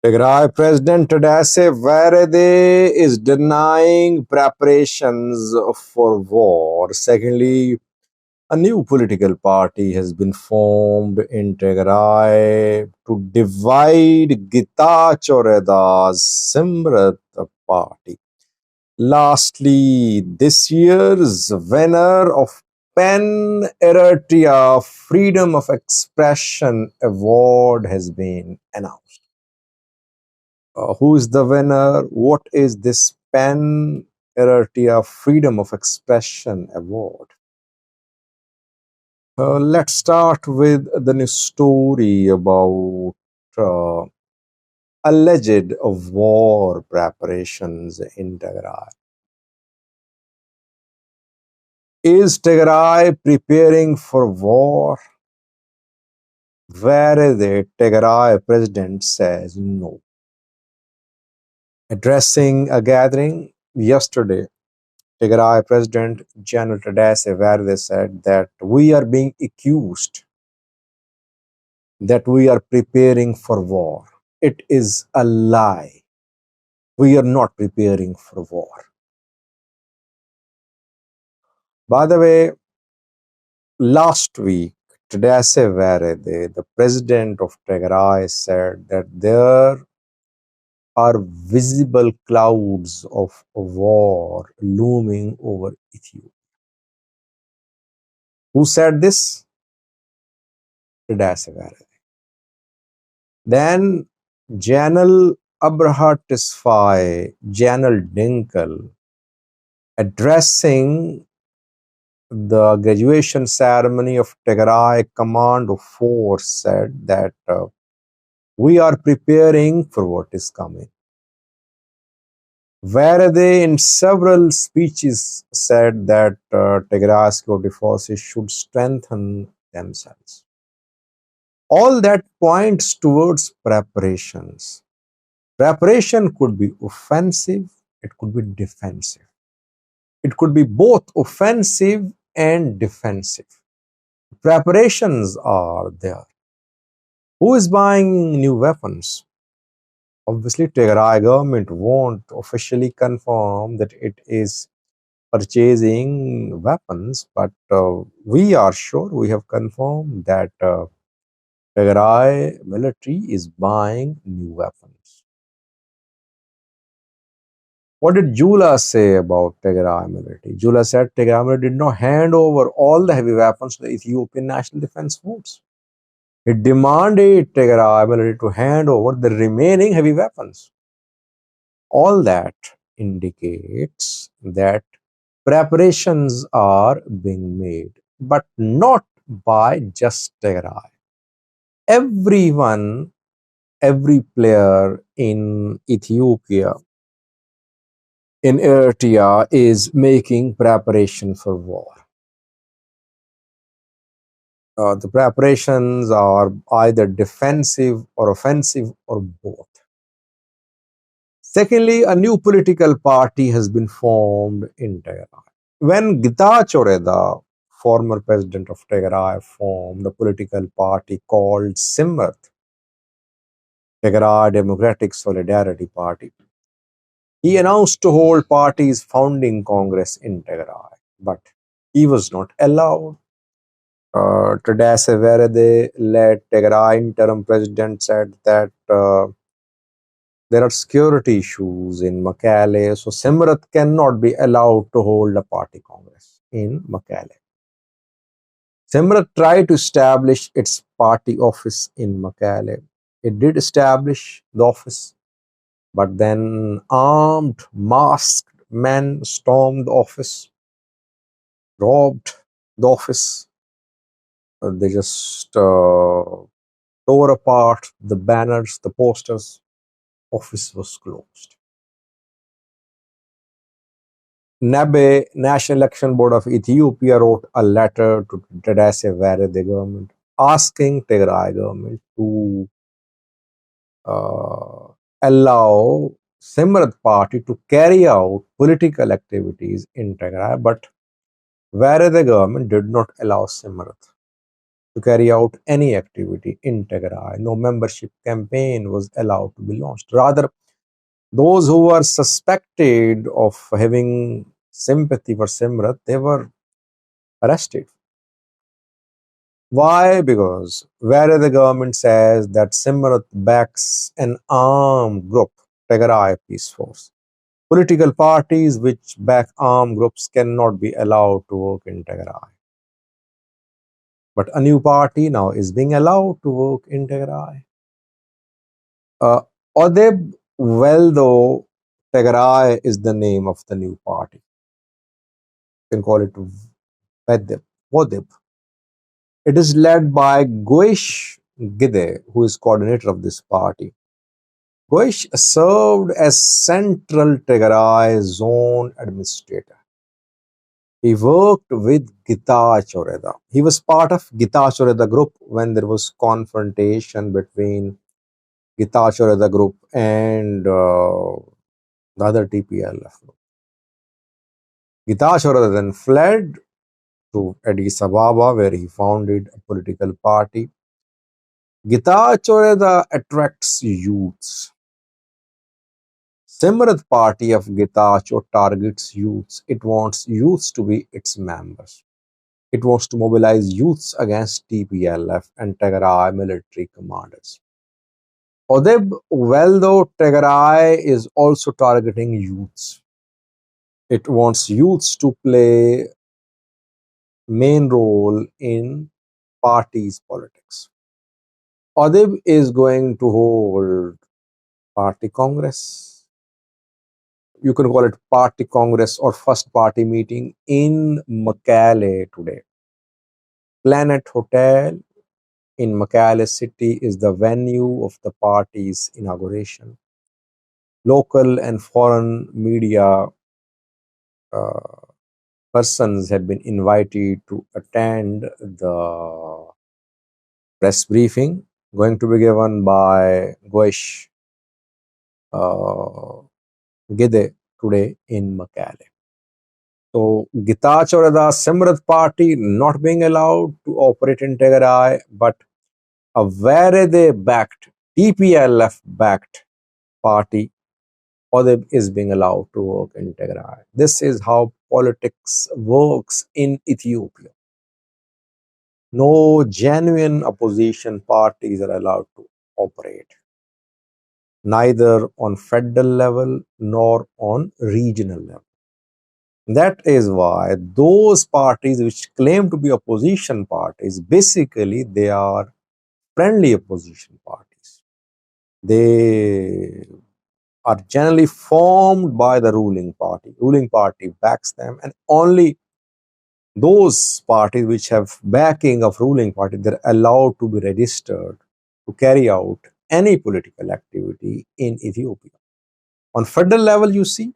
Tigray President Tadesse Werede is denying preparations for war. Secondly, a new political party has been formed in Tigray to divide Getachew Reda's Simrat party. Lastly, this year's winner of Pen Eritrea Freedom of Expression Award has been announced. Who is the winner? What is this Pen Eritrea Freedom of Expression Award? Let's start with the news story about uh, alleged war preparations in Tigray. Is Tigray preparing for war? Where the Tigray president says no. Addressing a gathering yesterday, Tigray President General Tadesse Werede said that we are being accused that we are preparing for war. It is a lie. We are not preparing for war. By the way, last week, Tadesse Werede, the president of Tigray, said that there are visible clouds of war looming over Ethiopia. Who said this? Tadesse Werede. Then General Abraha Tesfaye, General Dinkel, addressing the graduation ceremony of Tigray Command Force, said that we are preparing for what is coming. Werede in several speeches said that Tigray security forces should strengthen themselves. All that points towards preparations. Preparation could be offensive, it could be defensive. It could be both offensive and defensive. Preparations are there. Who is buying new weapons? Obviously, Tigray government won't officially confirm that it is purchasing weapons, but we are sure, we have confirmed that Tigray military is buying new weapons. What did Jula say about Tigray military? Jula said Tigray military did not hand over all the heavy weapons to the Ethiopian National Defense Force. It demanded Tigray military to hand over the remaining heavy weapons. All that indicates that preparations are being made, but not by just Tigray. Everyone, every player in Ethiopia, in Eritrea, is making preparation for war. The preparations are either defensive or offensive or both. Secondly, a new political party has been formed in Tigray. When Getachew Reda, former president of Tigray, formed a political party called Simrat, Tigray Democratic Solidarity Party, he announced to hold party's founding congress in Tigray, but he was not allowed. Tadesse Werede, led Tigray interim president, said that there are security issues in Mekelle, so Simrat cannot be allowed to hold a party congress in Mekelle. Simrat tried to establish its party office in Mekelle. It did establish the office, but then armed, masked men stormed the office, robbed the office. They just tore apart the banners, the posters. Office was closed. NABE, National Election Board of Ethiopia, wrote a letter to Tadesse Werede government asking Tigray government to allow Simrat party to carry out political activities in Tigray, but Werede government did not allow Simrat. to carry out any activity in Tigray. No membership campaign was allowed to be launched. Rather, those who were suspected of having sympathy for Simrat, they were arrested. Why? Because where the government says that Simrat backs an armed group, Tigray Peace Force. Political parties which back armed groups cannot be allowed to work in Tigray. But a new party now is being allowed to work in Tigray. Uh, Wodeb Tigray is the name of the new party. You can call it Wodeb. Wodeb. It is led by Goish Gide, who is coordinator of this party. Goish served as Central Tigray Zone Administrator. He worked with Gita Choreda. He was part of Gita Choreda group when there was confrontation between Gita Choreda group and the other TPLF group. Gita Choreda then fled to Addis Ababa, where he founded a political party. Gita Choreda attracts youths. Simrat party of Getachew targets youths. It wants youths to be its members. It wants to mobilize youths against TPLF and Tigray military commanders. Wodeb Tigray is also targeting youths. It wants youths to play main role in party's politics. Wodeb is going to hold party congress. You can call it party congress or first party meeting in Mekelle today. Planet Hotel in Mekelle city is the venue of the party's inauguration. Local and foreign media uh, persons have been invited to attend the press briefing going to be given by Goish Gide today in Mekelle. So Gita Chorada Simrat party not being allowed to operate in Tigray, but a Werede backed, TPLF backed party Wodeb is being allowed to work in Tigray. This is how politics works in Ethiopia. No genuine opposition parties are allowed to operate, neither on federal level nor on regional level. That is why those parties which claim to be opposition parties, basically they are friendly opposition parties. They are generally formed by the ruling party. Ruling party backs them, and only those parties which have backing of ruling party, they're allowed to be registered to carry out any political activity in Ethiopia. On federal level, you see,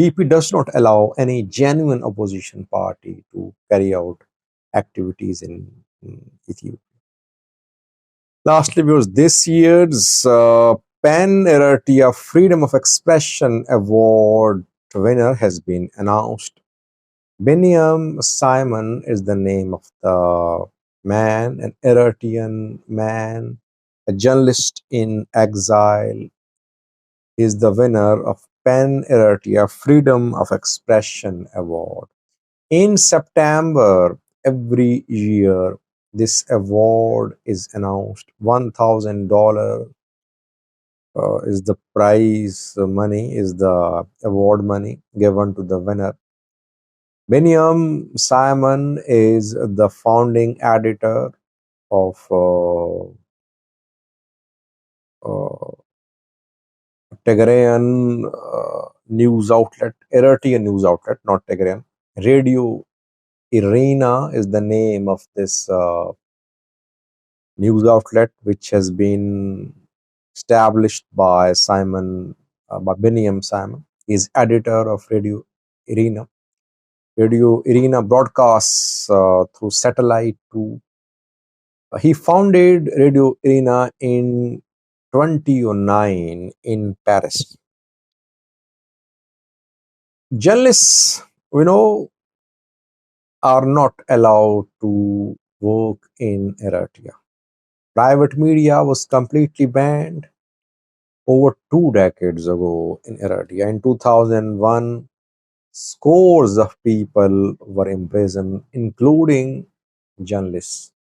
PP does not allow any genuine opposition party to carry out activities in Ethiopia. Lastly, because this year's Pan Eritrea Freedom of Expression Award winner has been announced. Beniam Simon is the name of the man, an Eritrean man, a journalist in exile. He is the winner of Pan Eritrea Freedom of Expression Award. In September every year, this award is announced. $1,000 is the prize money, is the award money given to the winner. Beniam Simon is the founding editor of Tigrayan news outlet, Eritrean news outlet, not Tigrayan. Radio Irina is the name of this news outlet, which has been established by by Beniam Simon. He is editor of Radio Irina. Radio Irina broadcasts through satellite to. He founded Radio Irina in 2009 in Paris. Journalists, are not allowed to work in Eritrea. Private media was completely banned over 2 decades ago in Eritrea. In 2001, scores of people were imprisoned, including journalists.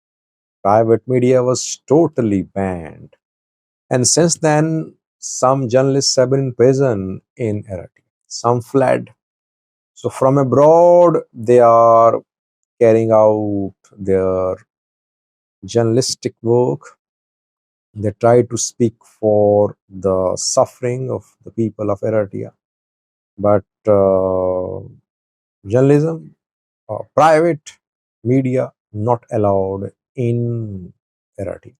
Private media was totally banned. And since then, some journalists have been in prison in Eritrea. Some fled. So from abroad, they are carrying out their journalistic work. They try to speak for the suffering of the people of Eritrea. But journalism, private media, not allowed in Eritrea.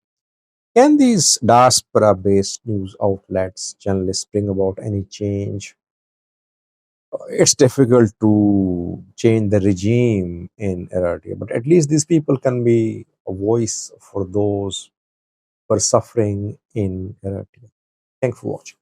Can these diaspora based news outlets, journalists bring about any change? It's difficult to change the regime in Eritrea, but at least these people can be a voice for those who are suffering in Eritrea. Thanks for watching.